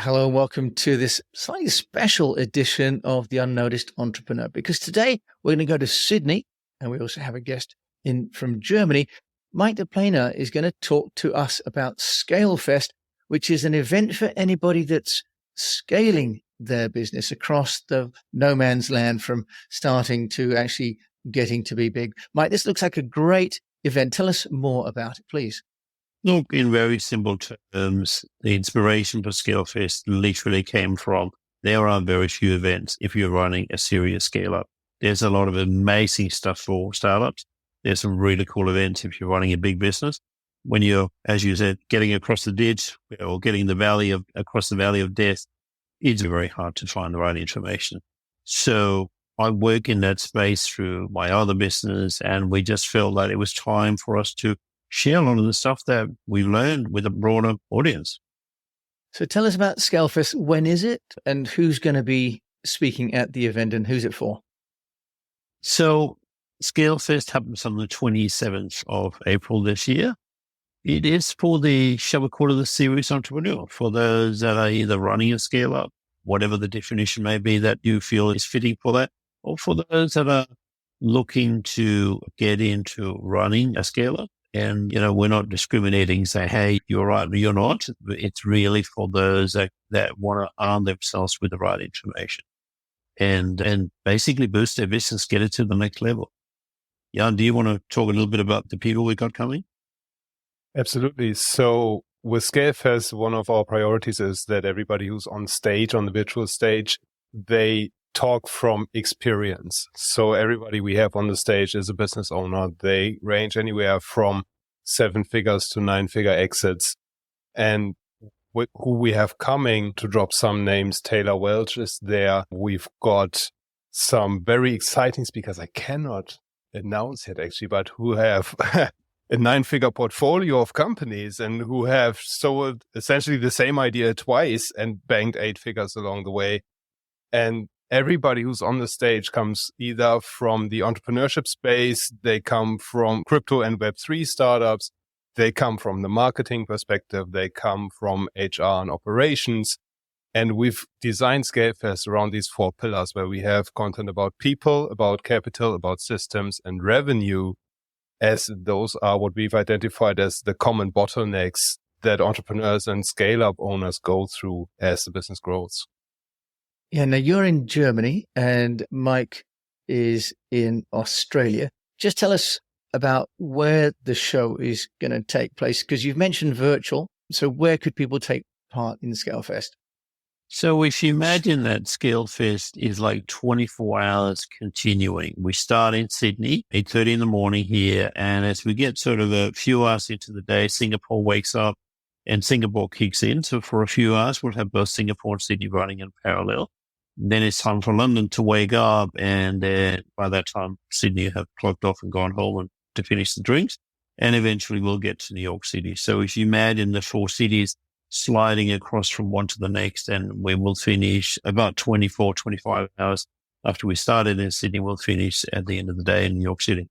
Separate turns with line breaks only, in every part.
Hello and welcome to this slightly special edition of The Unnoticed Entrepreneur, because today we're going to go to Sydney and we also have a guest in from Germany. Mike de Planer is going to talk to us about Scalefest, which is an event for anybody that's scaling their business across the no man's land from starting to actually getting to be big. Mike, this looks like a great event. Tell us more about it, please.
Look, in very simple terms, the inspiration for Scalefest literally came from there are very few events if you're running a serious scale up. There's a lot of amazing stuff for startups. There's some really cool events if you're running a big business. When you're, as you said, getting across the ditch or getting across the valley of death, it's very hard to find the right information. So I work in that space through my other business, and we just felt that it was time for us to share a lot of the stuff that we learned with a broader audience.
So tell us about Scalefest. When is it and who's going to be speaking at the event and who's it for?
So Scalefest happens on the 27th of April this year. It is for the, shall we call it, the serious entrepreneur, for those that are either running a scale up, whatever the definition may be that you feel is fitting for that, or for those that are looking to get into running a scale up. And, we're not discriminating, say, hey, you're right, or you're not. It's really for those that want to arm themselves with the right information and basically boost their business, get it to the next level. Jan, do you want to talk a little bit about the people we got coming?
Absolutely. So with Scalefest, one of our priorities is that everybody who's on stage, on the virtual stage, they talk from experience. So everybody we have on the stage is a business owner. They range anywhere from 7 figures to 9-figure exits. And who we have coming, to drop some names, Taylor Welch is there. We've got some very exciting speakers I cannot announce yet actually, but who have a 9-figure portfolio of companies and who have sold essentially the same idea twice and banked 8 figures along the way. And everybody who's on the stage comes either from the entrepreneurship space, they come from crypto and Web3 startups, they come from the marketing perspective, they come from HR and operations. And we've designed Scalefest around these 4 pillars where we have content about people, about capital, about systems and revenue, as those are what we've identified as the common bottlenecks that entrepreneurs and scale-up owners go through as the business grows.
Yeah, now you're in Germany and Mike is in Australia. Just tell us about where the show is going to take place, because you've mentioned virtual. So where could people take part in Scalefest?
So if you imagine that Scalefest is like 24 hours continuing, we start in Sydney, 8:30 in the morning here. And as we get sort of a few hours into the day, Singapore wakes up and Singapore kicks in. So for a few hours, we'll have both Singapore and Sydney running in parallel. Then it's time for London to wake up. And by that time, Sydney have clocked off and gone home and to finish the drinks. And eventually we'll get to New York City. So if you imagine the 4 cities sliding across from one to the next, and we will finish about 24, 25 hours after we started in Sydney, we'll finish at the end of the day in New York City.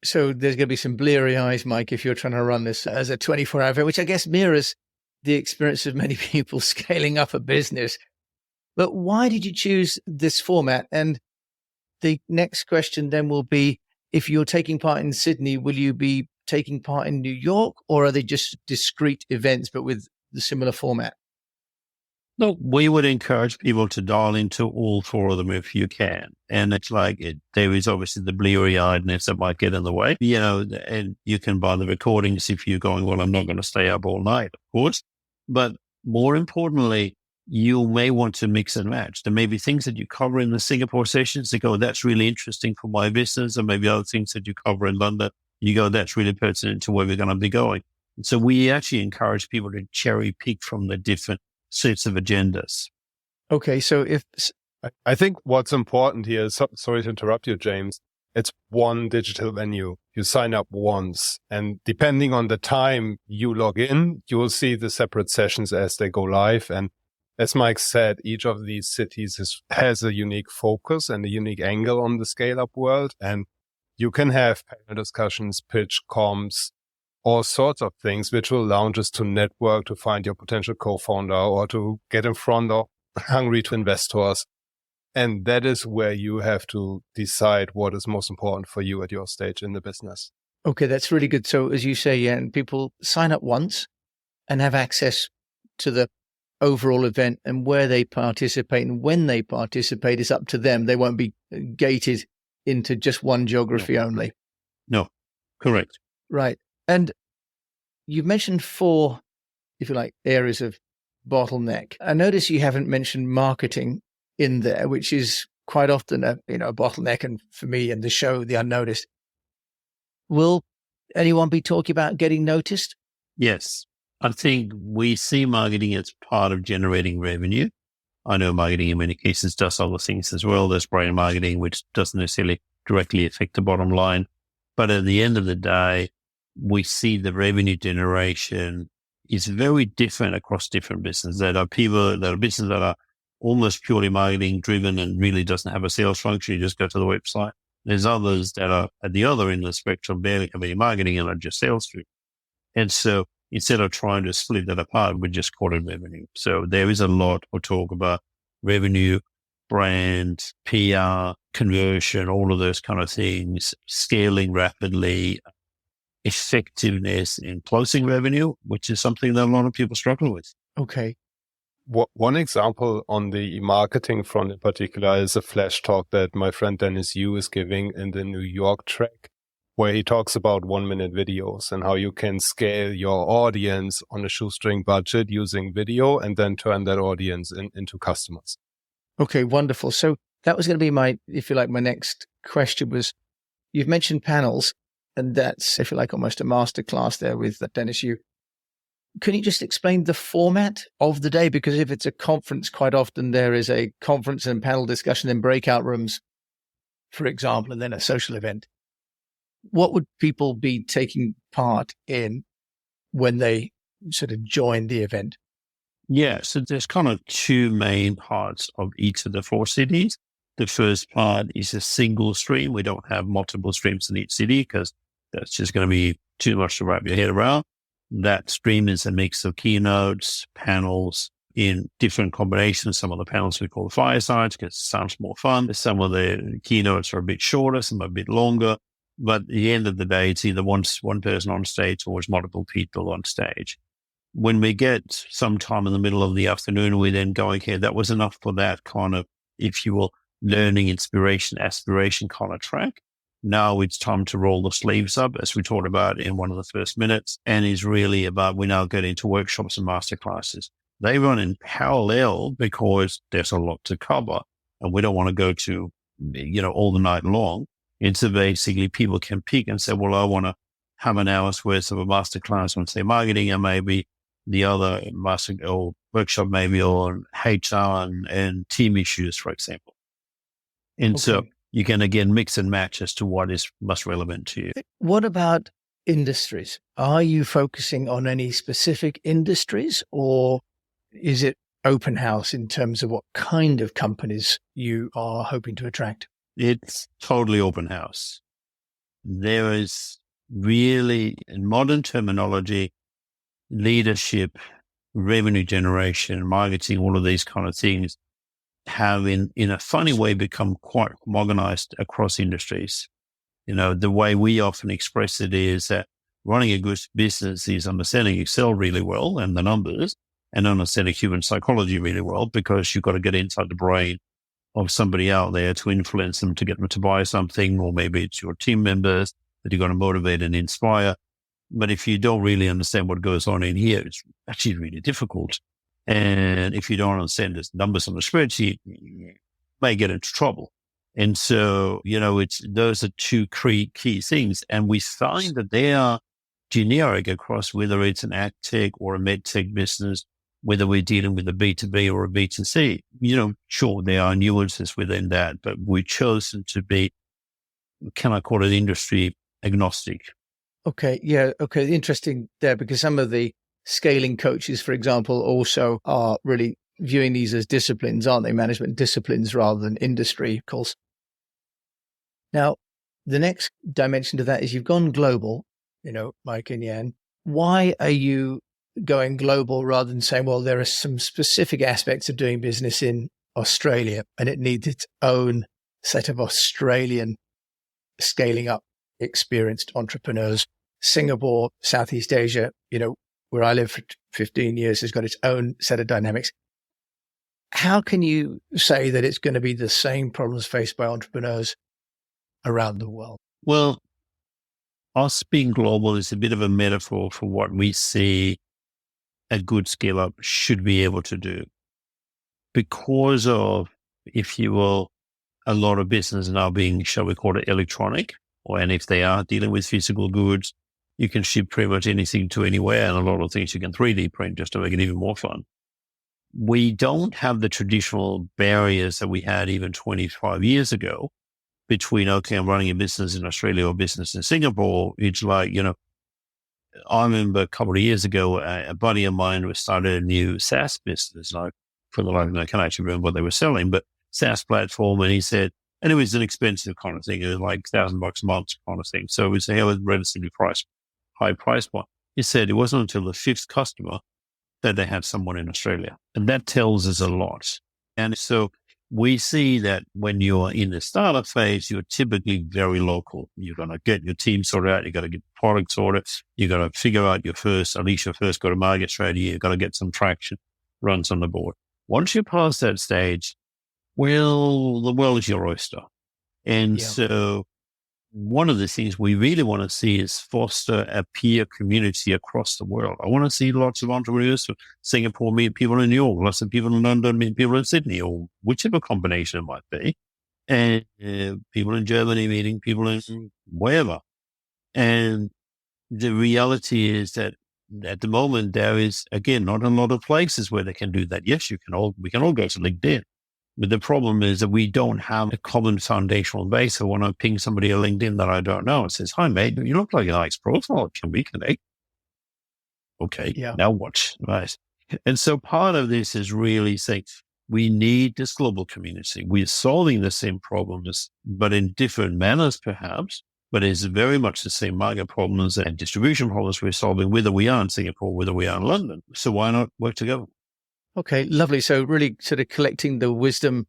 So there's going to be some bleary eyes, Mike, if you're trying to run this as a 24-hour event, which I guess mirrors the experience of many people scaling up a business. But why did you choose this format? And the next question then will be, if you're taking part in Sydney, will you be taking part in New York, or are they just discrete events but with the similar format?
Look, we would encourage people to dial into all 4 of them if you can. And it's like, there is obviously the bleary-eyedness that might get in the way, and you can buy the recordings if you're going, well, I'm not going to stay up all night, of course. But more importantly, you may want to mix and match. There may be things that you cover in the Singapore sessions that go, that's really interesting for my business. And maybe other things that you cover in London, you go, that's really pertinent to where we're going to be going. And so we actually encourage people to cherry pick from the different sets of agendas.
Okay, so
I think what's important here is, sorry to interrupt you, James, it's one digital venue. You sign up once, and depending on the time you log in, you will see the separate sessions as they go live. And as Mike said, each of these cities has a unique focus and a unique angle on the scale-up world. And you can have panel discussions, pitch, comms, all sorts of things, virtual lounges to network, to find your potential co-founder or to get in front of hungry to investors. And that is where you have to decide what is most important for you at your stage in the business.
Okay, that's really good. So as you say, and people sign up once and have access to the overall event, and where they participate and when they participate is up to them. They won't be gated into just one geography only.
No, correct.
Right. And you've mentioned 4, if you like, areas of bottleneck. I notice you haven't mentioned marketing in there, which is quite often a bottleneck, and for me and the show, The Unnoticed. Will anyone be talking about getting noticed?
Yes. I think we see marketing as part of generating revenue. I know marketing in many cases does other things as well. There's brand marketing, which doesn't necessarily directly affect the bottom line. But at the end of the day, we see the revenue generation is very different across different businesses. There are businesses that are almost purely marketing driven and really doesn't have a sales function. You just go to the website. There's others that are at the other end of the spectrum, barely have any marketing and are just sales driven. And so instead of trying to split that apart, we just call it revenue. So there is a lot of talk about revenue, brand, PR, conversion, all of those kind of things, scaling rapidly, effectiveness in closing revenue, which is something that a lot of people struggle with.
Okay.
One example on the marketing front in particular is a flash talk that my friend Dennis Yu is giving in the New York track, where he talks about 1-minute videos and how you can scale your audience on a shoestring budget using video and then turn that audience into customers.
Okay, wonderful. So that was going to be my next question was, you've mentioned panels, and that's, if you like, almost a masterclass there with Dennis Yu. Can you just explain the format of the day? Because if it's a conference, quite often there is a conference and panel discussion in breakout rooms, for example, and then a social event. What would people be taking part in when they sort of join the event?
Yeah, so there's kind of 2 main parts of each of the 4 cities. The first part is a single stream. We don't have multiple streams in each city because that's just going to be too much to wrap your head around. That stream is a mix of keynotes, panels in different combinations. Some of the panels we call firesides because it sounds more fun. Some of the keynotes are a bit shorter, some are a bit longer. But at the end of the day, it's either one person on stage or it's multiple people on stage. When we get sometime in the middle of the afternoon, we then go, okay, that was enough for that kind of, if you will, learning, inspiration, aspiration kind of track. Now it's time to roll the sleeves up, as we talked about in one of the first minutes, and is really about, we now get into workshops and masterclasses. They run in parallel because there's a lot to cover and we don't want to go to, all the night long. And so basically people can pick and say, well, I want to have an hour's worth of a masterclass on, say, marketing, and maybe the other master or workshop maybe on HR and team issues, for example. And so you can, again, mix and match as to what is most relevant to you.
What about industries? Are you focusing on any specific industries, or is it open house in terms of what kind of companies you are hoping to attract?
It's totally open house. There is really, in modern terminology, leadership, revenue generation, marketing, all of these kind of things have in a funny way become quite homogenized across industries. The way we often express it is that running a good business is understanding Excel really well and the numbers, and understanding human psychology really well, because you've got to get inside the brain of somebody out there to influence them to get them to buy something, or maybe it's your team members that you're going to motivate and inspire. But if you don't really understand what goes on in here, it's actually really difficult. And if you don't understand the numbers on the spreadsheet, you may get into trouble. And so, those are 2 key things. And we find that they are generic across whether it's an ag tech or a med tech business, whether we're dealing with a B2B or a B2C. Sure, there are nuances within that, but we've chosen to be, can I call it, industry agnostic.
Okay. Yeah. Okay. Interesting there, because some of the scaling coaches, for example, also are really viewing these as disciplines, aren't they? Management disciplines rather than industry, of course. Now, the next dimension to that is you've gone global, Mike and Jan. why are you going global rather than saying, well, there are some specific aspects of doing business in Australia and it needs its own set of Australian scaling up experienced entrepreneurs? Singapore, Southeast Asia, where I lived for 15 years, has got its own set of dynamics. How can you say that it's going to be the same problems faced by entrepreneurs around the world?
Well, us being global is a bit of a metaphor for what we see a good scale up should be able to do. Because of, if you will, a lot of business now being, shall we call it, electronic, and if they are dealing with physical goods, you can ship pretty much anything to anywhere, and a lot of things you can 3D print just to make it even more fun. We don't have the traditional barriers that we had even 25 years ago between, okay, I'm running a business in Australia or business in Singapore. It's like, I remember a couple of years ago, a buddy of mine started a new SaaS business. And for the life of me, I can't actually remember what they were selling, but SaaS platform. And he said, and it was an expensive kind of thing. It was like $1,000 a month kind of thing. So it was a relatively high price point. He said it wasn't until the 5th customer that they had someone in Australia. And that tells us a lot. And so we see that when you're in the startup phase, you're typically very local. You're going to get your team sorted out. You got to get the product sorted. You got to figure out your first go-to-market strategy. You got to get some traction, runs on the board. Once you pass that stage, well, the world is your oyster. And so one of the things we really want to see is foster a peer community across the world. I want to see lots of entrepreneurs from Singapore meet people in New York, lots of people in London meet people in Sydney, or whichever combination it might be, and people in Germany meeting people in wherever. And the reality is that at the moment, there is, again, not a lot of places where they can do that. Yes, we can all go to LinkedIn. But the problem is that we don't have a common foundational base. So when I ping somebody on LinkedIn that I don't know, it says, "Hi, mate, you look like a nice profile. Can we connect?" Okay, Now what? Right. And so part of this is really saying we need this global community. We're solving the same problems, but in different manners, perhaps. But it's very much the same market problems and distribution problems we're solving, whether we are in Singapore, whether we are in London. So why not work together?
Okay, lovely. So really sort of collecting the wisdom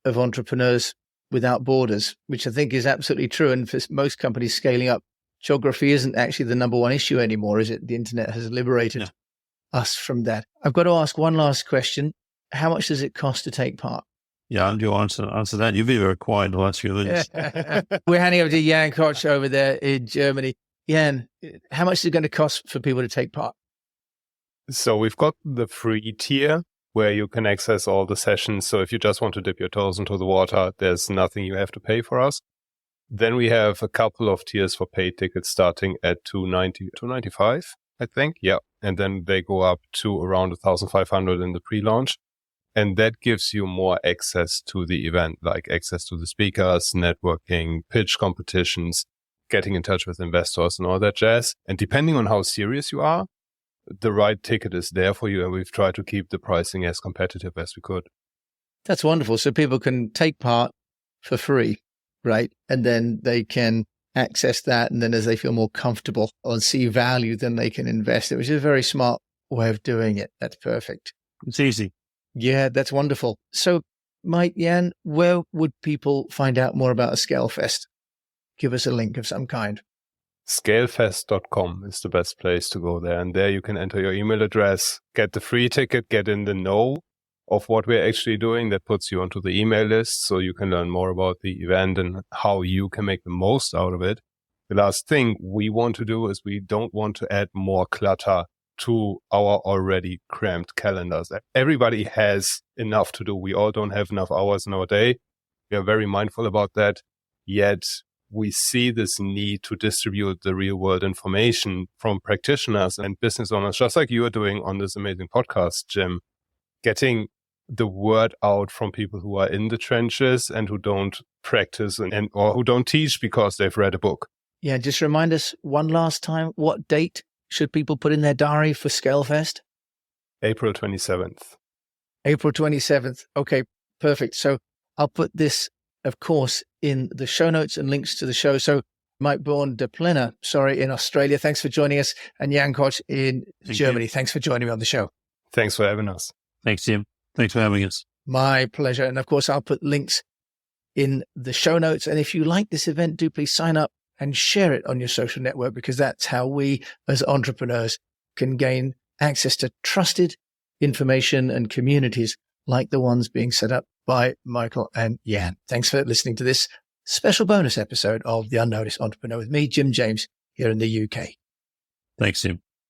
of entrepreneurs without borders, which I think is absolutely true. And for most companies scaling up, geography isn't actually the number one issue anymore, is it? The internet has liberated us from that. I've got to ask one last question. How much does it cost to take part?
Yeah, and you answer that. You've been very quiet the last few minutes.
We're handing over to Jan Koch over there in Germany. Jan, how much is it going to cost for people to take part?
So we've got the free tier where you can access all the sessions. So if you just want to dip your toes into the water, there's nothing you have to pay for us. Then we have a couple of tiers for paid tickets starting at $295, I think. Yeah. And then they go up to around 1,500 in the pre-launch. And that gives you more access to the event, like access to the speakers, networking, pitch competitions, getting in touch with investors and all that jazz. And depending on how serious you are, the right ticket is there for you. And we've tried to keep the pricing as competitive as we could.
That's wonderful. So people can take part for free, right? And then they can access that. And then as they feel more comfortable and see value, then they can invest it, which is a very smart way of doing it. That's perfect.
It's easy.
Yeah, that's wonderful. So, Mike, Jan, where would people find out more about a Scalefest? Give us a link of some kind.
Scalefest.com is the best place to go there. And there you can enter your email address, get the free ticket, get in the know of what we're actually doing. That puts you onto the email list so you can learn more about the event and how you can make the most out of it. The last thing we want to do is we don't want to add more clutter to our already cramped calendars. Everybody has enough to do. We all don't have enough hours in our day. We are very mindful about that. Yet we see this need to distribute the real world information from practitioners and business owners, just like you are doing on this amazing podcast, Jim, getting the word out from people who are in the trenches and who don't practice and or who don't teach because they've read a book.
Yeah, just remind us one last time, what date should people put in their diary for Scalefest?
April 27th.
April 27th. Okay, perfect. So I'll put this, of course, in the show notes and links to the show. So Mike Bourne de Plena, in Australia. Thanks for joining us. And Jan Koch in Germany. Thanks for joining me on the show.
Thanks for having us.
Thanks, Tim. Thanks for having us.
My pleasure. And of course, I'll put links in the show notes. And if you like this event, do please sign up and share it on your social network, because that's how we as entrepreneurs can gain access to trusted information and communities like the ones being set up by Michael and Jan. Thanks for listening to this special bonus episode of The Unnoticed Entrepreneur with me, Jim James, here in the UK.
Thanks, Tim.